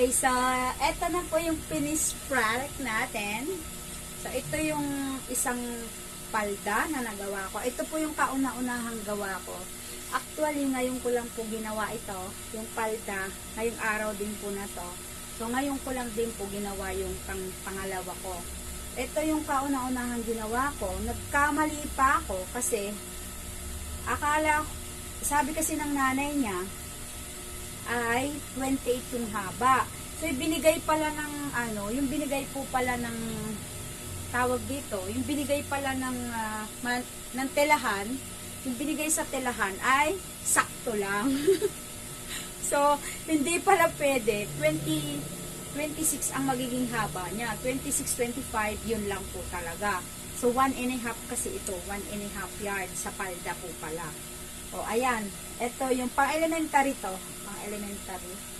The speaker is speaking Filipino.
Okay, so eto na po yung finished product natin. So ito yung isang palda na nagawa ko. Ito po yung kauna-unahang gawa ko. Actually, ngayon ko lang po ginawa ito, yung palda. Ngayong araw din po na to. So ngayon ko lang din po ginawa yung pangalawa ko. Ito yung kauna-unahang ginawa ko. Nagkamali pa ako kasi akala, sabi kasi ng nanay niya, ay 28 yung haba. So, binigay pala ng, yung binigay po pala ng, tawag dito, yung binigay pala ng telahan, yung binigay sa telahan ay sakto lang. So, hindi pala pwede. 26 ang magiging haba niya. 26, 25, yun lang po talaga. So, 1.5 kasi ito. 1.5 yard sa palda po pala. O, ayan. Ito yung pang-elementary to. Pang-elementary.